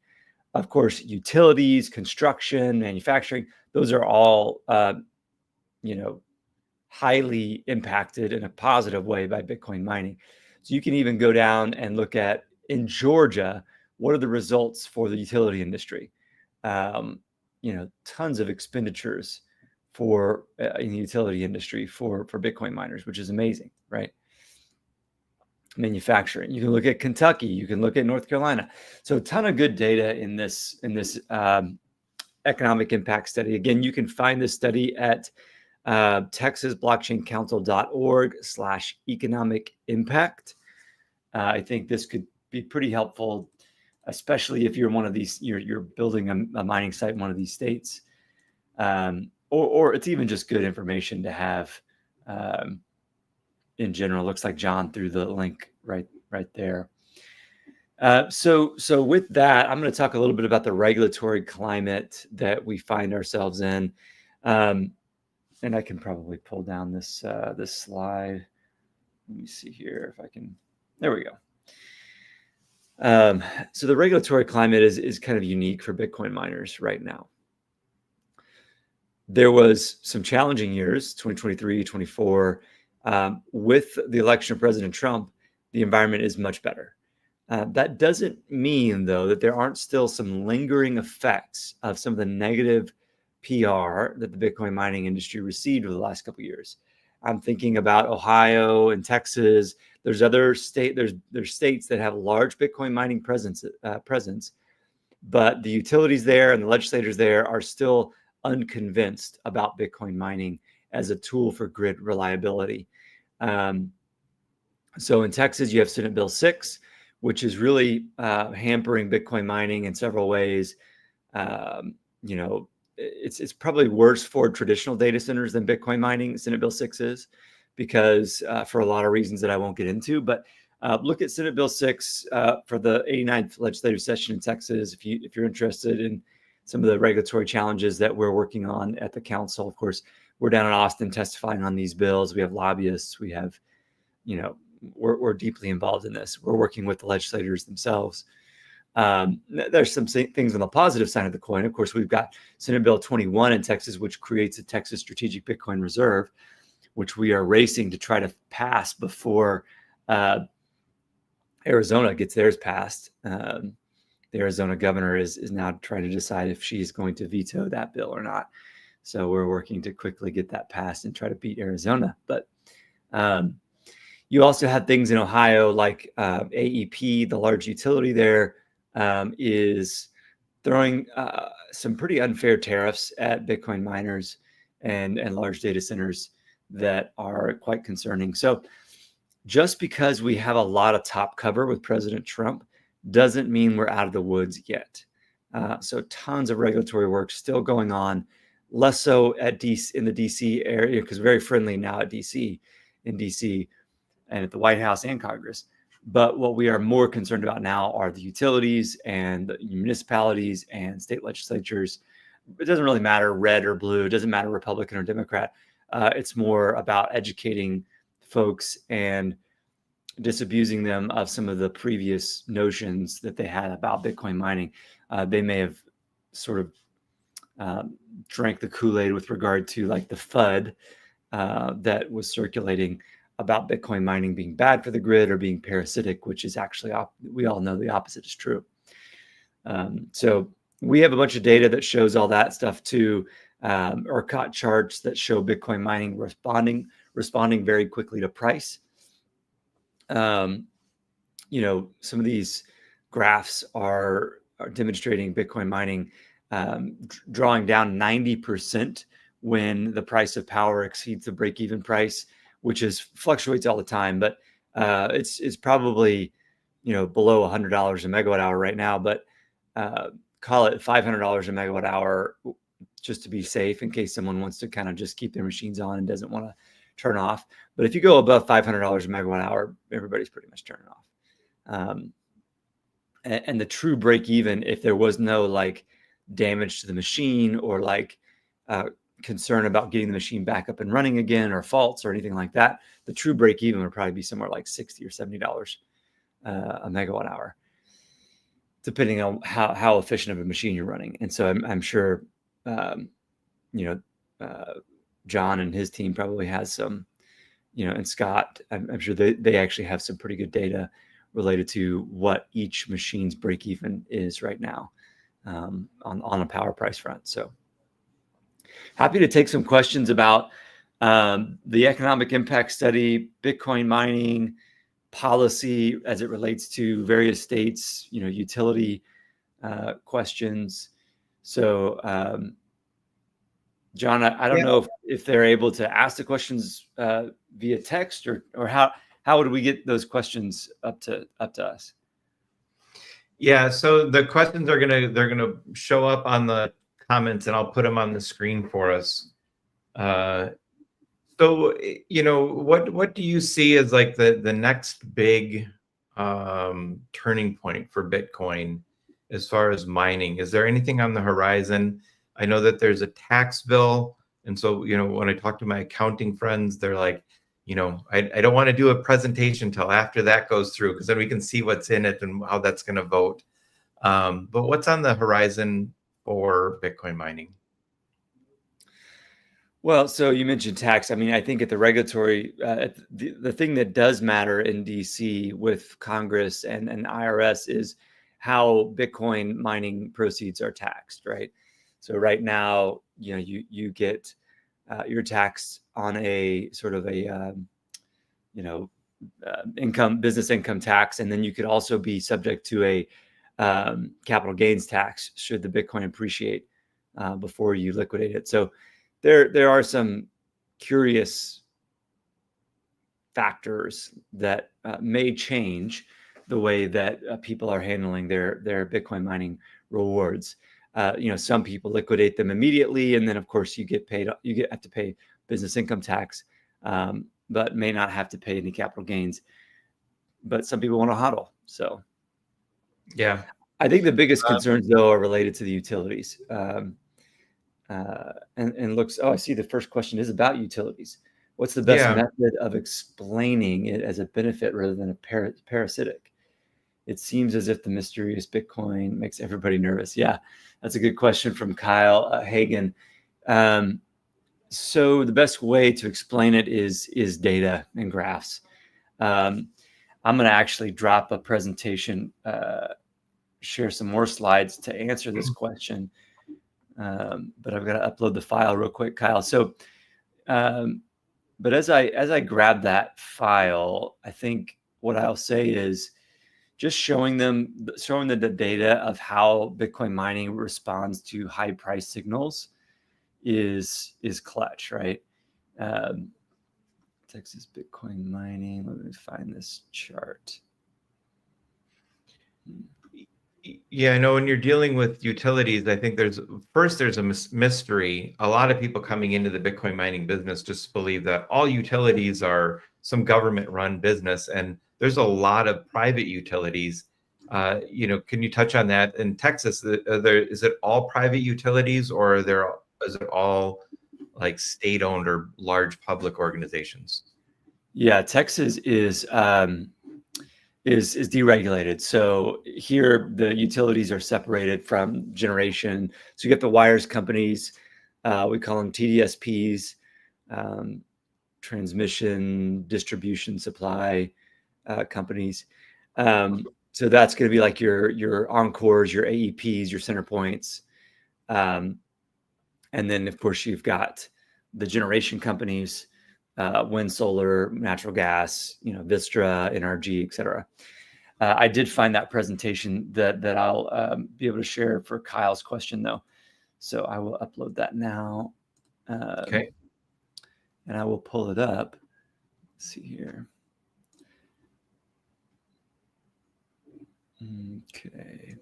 Of course, utilities, construction, manufacturing, those are all, highly impacted in a positive way by Bitcoin mining. So you can even go down and look at, in Georgia, what are the results for the utility industry? Tons of expenditures for in the utility industry for Bitcoin miners, which is amazing, right? Manufacturing. You can look at Kentucky. You can look at North Carolina. So a ton of good data in this economic impact study. Again, you can find this study at texasblockchaincouncil.org/economic impact. I think this could be pretty helpful, especially if you're one of these, you're building a mining site in one of these states, or it's even just good information to have in general. Looks like John threw the link right there. So with that, I'm going to talk a little bit about the regulatory climate that we find ourselves in. And I can probably pull down this slide. Let me see here if I can. There we go. So the regulatory climate is kind of unique for Bitcoin miners right now. There was some challenging years, 2023, 24. With the election of President Trump, the environment is much better. That doesn't mean, though, that there aren't still some lingering effects of some of the negative PR that the Bitcoin mining industry received over the last couple of years. I'm thinking about Ohio and Texas. There's other there's states that have large Bitcoin mining presence, but the utilities there and the legislators there are still unconvinced about Bitcoin mining as a tool for grid reliability. So in Texas, you have Senate Bill 6, which is really hampering Bitcoin mining in several ways. It's probably worse for traditional data centers than Bitcoin mining, Senate Bill 6 is, because for a lot of reasons that I won't get into. But look at Senate Bill 6 for the 89th legislative session in Texas if you're interested in some of the regulatory challenges that we're working on at the council. Of course, we're down in Austin testifying on these bills. We have lobbyists. We have, we're deeply involved in this. We're working with the legislators themselves. There's some things on the positive side of the coin. Of course, we've got Senate Bill 21 in Texas, which creates a Texas Strategic Bitcoin Reserve, which we are racing to try to pass before Arizona gets theirs passed. The Arizona governor is now trying to decide if she's going to veto that bill or not. So we're working to quickly get that passed and try to beat Arizona. But you also have things in Ohio like AEP, the large utility there, is throwing some pretty unfair tariffs at Bitcoin miners and large data centers that are quite concerning. So just because we have a lot of top cover with President Trump doesn't mean we're out of the woods yet. So tons of regulatory work still going on, less so at DC, in the DC area, because very friendly now at DC, in DC and at the White House and Congress. But what we are more concerned about now are the utilities and the municipalities and state legislatures. It doesn't really matter red or blue. It doesn't matter Republican or Democrat. It's more about educating folks and disabusing them of some of the previous notions that they had about Bitcoin mining. They may have sort of drank the Kool-Aid with regard to like the FUD that was circulating about Bitcoin mining being bad for the grid or being parasitic, which is actually, we all know the opposite is true. So we have a bunch of data that shows all that stuff too, or caught charts that show Bitcoin mining responding very quickly to price. You know, some of these graphs are demonstrating Bitcoin mining drawing down 90% when the price of power exceeds the break-even price, which fluctuates all the time, but it's probably, you know, below $100 a megawatt hour right now, but call it $500 a megawatt hour just to be safe in case someone wants to kind of just keep their machines on and doesn't want to turn off. But if you go above $500 a megawatt hour, everybody's pretty much turning off. And the true break even, if there was no like damage to the machine or like concern about getting the machine back up and running again or faults or anything like that, the true break even would probably be somewhere like $60 or $70 a megawatt hour, depending on how efficient of a machine you're running. And so I'm sure, you know, John and his team probably has some, you know, and Scott, I'm sure they actually have some pretty good data related to what each machine's break even is right now on a power price front. So happy to take some questions about the economic impact study, Bitcoin mining policy as it relates to various states, you know, utility questions. So, John, I don't know if they're able to ask the questions via text or how would we get those questions up to us? Yeah, so the questions they're gonna show up on the comments, and I'll put them on the screen for us. So, you know, what do you see as like the next big turning point for Bitcoin as far as mining? Is there anything on the horizon? I know that there's a tax bill, and so, you know, when I talk to my accounting friends, they're like, you know, I don't want to do a presentation till after that goes through, because then we can see what's in it and how that's going to vote. But what's on the horizon for Bitcoin mining? Well, so you mentioned tax. I mean, I think at the regulatory, the thing that does matter in DC with Congress and IRS is how Bitcoin mining proceeds are taxed, right? So right now, you know, you get your tax on a sort of a you know, business income tax, and then you could also be subject to a capital gains tax should the Bitcoin appreciate before you liquidate it. So there are some curious factors that may change the way that people are handling their Bitcoin mining rewards. You know, some people liquidate them immediately, and then of course you have to pay business income tax, but may not have to pay any capital gains. But some people want to hodl. So Yeah, I think the biggest concerns though are related to the utilities. And looks, I see the first question is about utilities. What's the best method of explaining it as a benefit rather than a parasitic? It seems as if the mysterious Bitcoin makes everybody nervous. Yeah, that's a good question from Kyle Hagen. So the best way to explain it is data and graphs. I'm going to actually drop a presentation, share some more slides to answer this question. But I've got to upload the file real quick, Kyle. So, but as I grab that file, I think what I'll say is just showing them the data of how Bitcoin mining responds to high price signals is clutch, right? Texas Bitcoin mining. Let me find this chart. Yeah, I know when you're dealing with utilities, I think there's a mystery. A lot of people coming into the Bitcoin mining business just believe that all utilities are some government-run business, and there's a lot of private utilities. Can you touch on that? In Texas, is it all private utilities, or is it all like state-owned or large public organizations? Yeah, Texas is deregulated. So here the utilities are separated from generation. So you get the wires companies, we call them TDSPs, transmission, distribution, supply companies. So that's going to be like your Encores, your AEPs, your center points. And then of course you've got the generation companies, wind, solar, natural gas, Vistra, NRG, et cetera. I did find that presentation that I'll be able to share for Kyle's question though. So I will upload that now. Okay. And I will pull it up. Let's see here. Okay.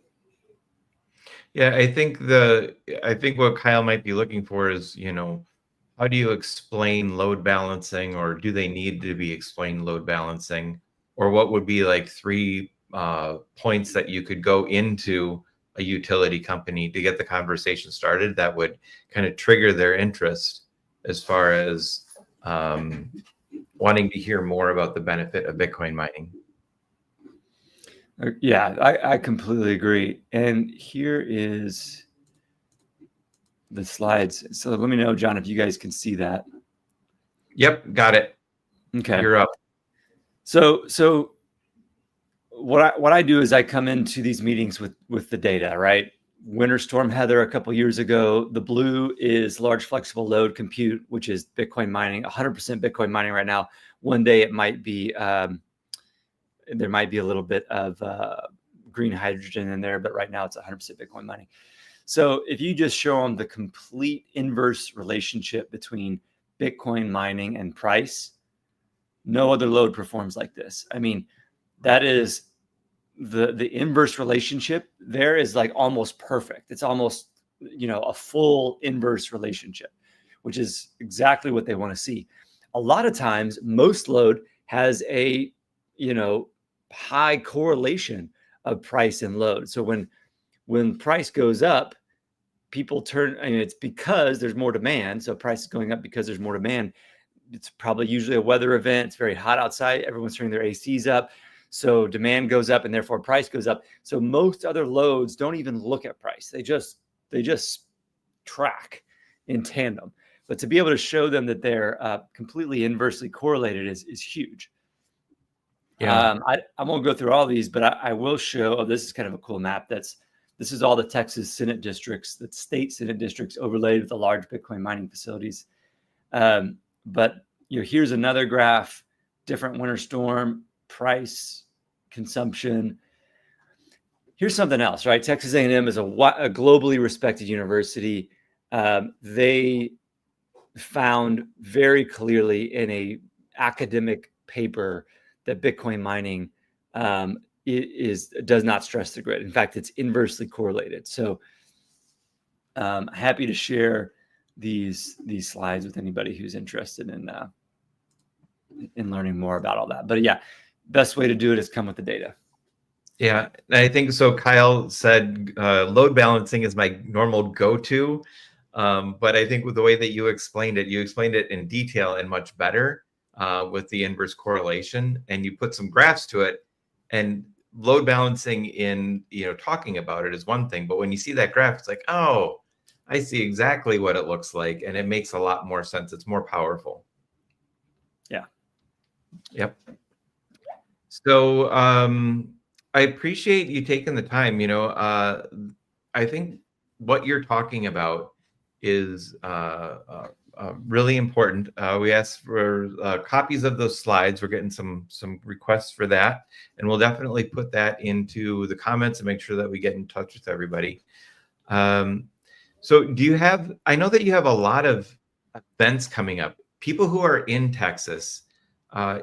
Yeah, I think what Kyle might be looking for is, how do you explain load balancing, or do they need to be explained load balancing? Or what would be like 3 points that you could go into a utility company to get the conversation started that would kind of trigger their interest as far as wanting to hear more about the benefit of Bitcoin mining? Yeah, I completely agree. And here is the slides. So let me know, John, if you guys can see that. Yep, got it. Okay. You're up. So what I do is I come into these meetings with the data, right? Winter Storm Heather a couple years ago. The blue is large flexible load compute, which is Bitcoin mining, 100% Bitcoin mining right now. One day it might be there might be a little bit of green hydrogen in there, but right now it's 100% Bitcoin mining. So if you just show them the complete inverse relationship between Bitcoin mining and price, no other load performs like this. I mean, that is the inverse relationship there is like almost perfect. It's almost, a full inverse relationship, which is exactly what they want to see. A lot of times, most load has a, high correlation of price and load. So when price goes up, people turn, it's because there's more demand. So price is going up because there's more demand. It's probably usually a weather event. It's very hot outside. Everyone's turning their ACs up. So demand goes up and therefore price goes up. So most other loads don't even look at price. They just track in tandem. But to be able to show them that they're completely inversely correlated is huge. Yeah. I won't go through all these, but I will show. Oh, this is kind of a cool map. This is all the Texas Senate districts, the state Senate districts overlaid with the large Bitcoin mining facilities. But here's another graph, different winter storm, price, consumption. Here's something else, right? Texas A&M is a globally respected university. They found very clearly in a academic paper that Bitcoin mining does not stress the grid. In fact, it's inversely correlated. So happy to share these slides with anybody who's interested in learning more about all that. But yeah, best way to do it is come with the data. Yeah, I think so. Kyle said load balancing is my normal go-to, but I think with the way that you explained it in detail and much better with the inverse correlation, and you put some graphs to it. And load balancing in, talking about it is one thing, but when you see that graph, it's like, oh, I see exactly what it looks like, and it makes a lot more sense. It's more powerful. Yeah. Yep. So I appreciate you taking the time. I think what you're talking about is really important. We asked for copies of those slides. We're getting some requests for that, and we'll definitely put that into the comments and make sure that we get in touch with everybody. So do you have, I know that you have a lot of events coming up. People who are in Texas,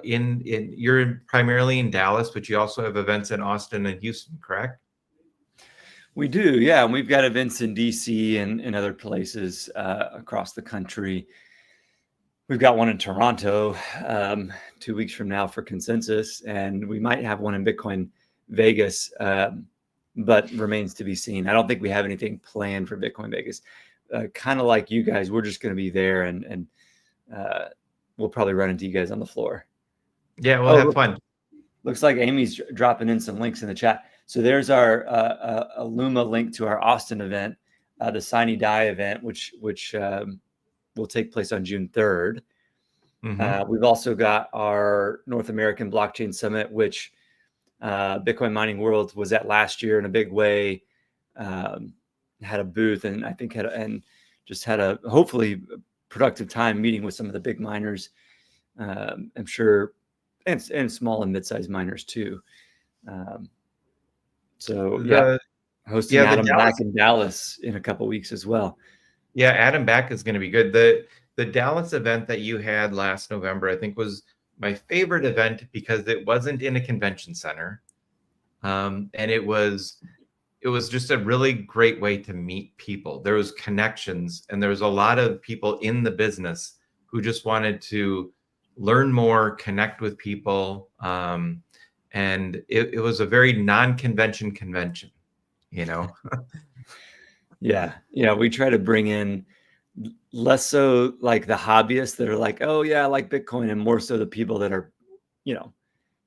you're primarily in Dallas, but you also have events in Austin and Houston, correct? We do, yeah. And we've got events in DC and other places across the country. We've got one in Toronto 2 weeks from now for Consensus, and we might have one in Bitcoin Vegas, but remains to be seen. I don't think we have anything planned for Bitcoin Vegas. Kind of like you guys, we're just going to be there, and we'll probably run into you guys on the floor. Yeah, we'll have fun. Looks like Amy's dropping in some links in the chat. So there's our Luma link to our Austin event, the Signy Die event, which will take place on June 3rd. Mm-hmm. We've also got our North American Blockchain Summit, which Bitcoin Mining World was at last year in a big way. Had a booth, and I think had a hopefully productive time meeting with some of the big miners. I'm sure, and small and mid-sized miners too. Hosting Adam back in Dallas in a couple of weeks as well. Yeah, Adam back is going to be good. The Dallas event that you had last November, I think, was my favorite event because it wasn't in a convention center, and it was just a really great way to meet people. There was connections, and there was a lot of people in the business who just wanted to learn more, connect with people, and it was a very non-convention convention, Yeah, we try to bring in less so like the hobbyists that are like, oh yeah, I like Bitcoin, and more so the people that are,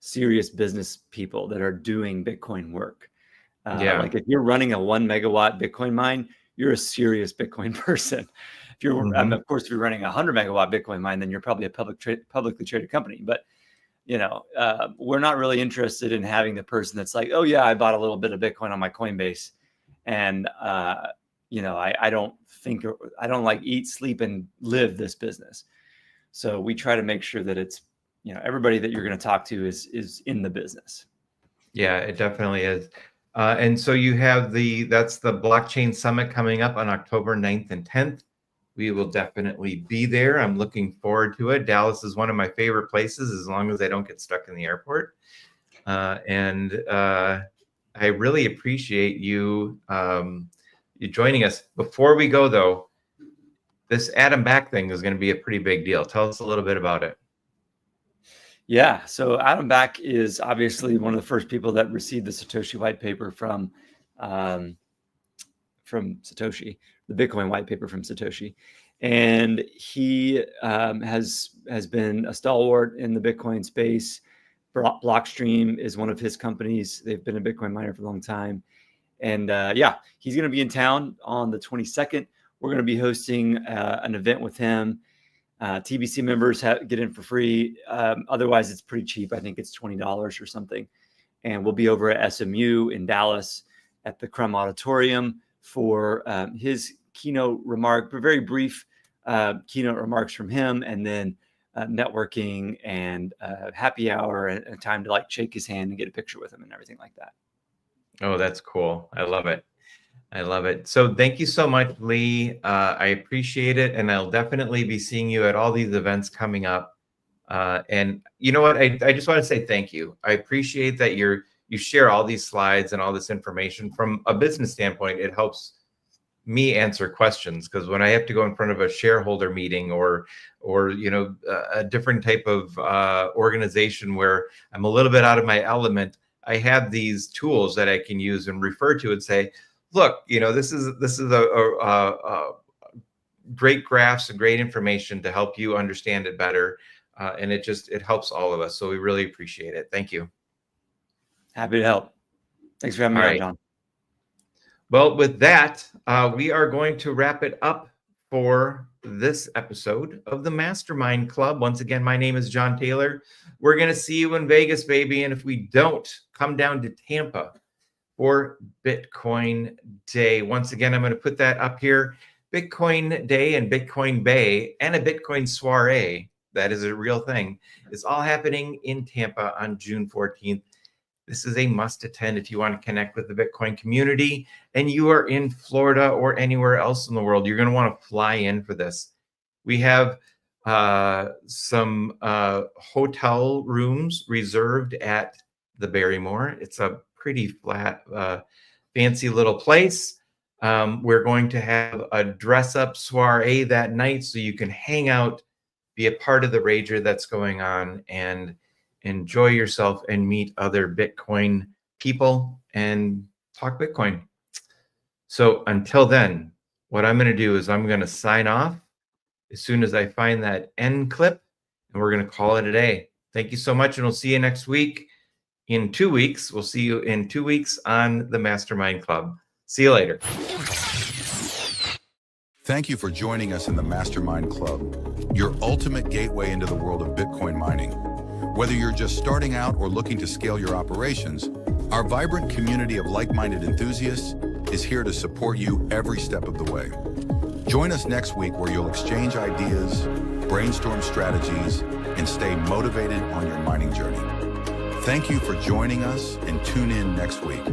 serious business people that are doing Bitcoin work. Like if you're running a 1 megawatt Bitcoin mine, you're a serious Bitcoin person. If you're, of course, if you're running a 100 megawatt Bitcoin mine, then you're probably a publicly traded company. But we're not really interested in having the person that's like, oh yeah, I bought a little bit of Bitcoin on my Coinbase, and I don't like eat, sleep, and live this business. So we try to make sure that it's, everybody that you're going to talk to is in the business. Yeah, it definitely is. And so you have that's the BlockChain Summit coming up on October 9th and 10th. We will definitely be there. I'm looking forward to it. Dallas is one of my favorite places as long as I don't get stuck in the airport. And I really appreciate you joining us. Before we go, though, this Adam Back thing is going to be a pretty big deal. Tell us a little bit about it. Yeah, so Adam Back is obviously one of the first people that received the Satoshi white paper from Satoshi, the Bitcoin white paper from Satoshi, and he has been a stalwart in the Bitcoin space. Blockstream is one of his companies. They've been a Bitcoin miner for a long time, and he's going to be in town on the 22nd. We're going to be hosting an event with him. TBC members get in for free. Otherwise, it's pretty cheap. I think it's $20 or something. And we'll be over at SMU in Dallas at the Crum Auditorium for his keynote remark, but very brief keynote remarks from him, and then networking and happy hour and a time to like shake his hand and get a picture with him and everything like that. Oh, that's cool. I love it. I love it. So thank you so much, Lee. I appreciate it. And I'll definitely be seeing you at all these events coming up. And you know what? I just want to say thank you. I appreciate that you share all these slides and all this information. From a business standpoint, it helps me answer questions, because when I have to go in front of a shareholder meeting or a different type of organization where I'm a little bit out of my element, I have these tools that I can use and refer to and say, look, this is a great graphs and great information to help you understand it better. And it helps all of us. So we really appreciate it. Thank you. Happy to help. Thanks for having me All on, right. John. Well, with that, we are going to wrap it up for this episode of the Mastermind Club. Once again, my name is John Taylor. We're going to see you in Vegas, baby. And if we don't, come down to Tampa for Bitcoin Day. Once again, I'm going to put that up here. Bitcoin Day and Bitcoin Bay and a Bitcoin soiree, that is a real thing, is all happening in Tampa on June 14th. This is a must attend if you want to connect with the Bitcoin community and you are in Florida or anywhere else in the world. You're going to want to fly in for this. We have some hotel rooms reserved at the Barrymore. It's a pretty flat, fancy little place. We're going to have a dress-up soiree that night so you can hang out, be a part of the rager that's going on, and enjoy yourself and meet other Bitcoin people and talk Bitcoin. So until then, what I'm going to do is I'm going to sign off as soon as I find that end clip, and we're going to call it a day. Thank you so much, and we'll see you next week. In 2 weeks, we'll see you in 2 weeks on the Mastermind Club. See you later. Thank you for joining us in the Mastermind Club, your ultimate gateway into the world of Bitcoin mining. Whether you're just starting out or looking to scale your operations, our vibrant community of like-minded enthusiasts is here to support you every step of the way. Join us next week where you'll exchange ideas, brainstorm strategies, and stay motivated on your mining journey. Thank you for joining us, and tune in next week.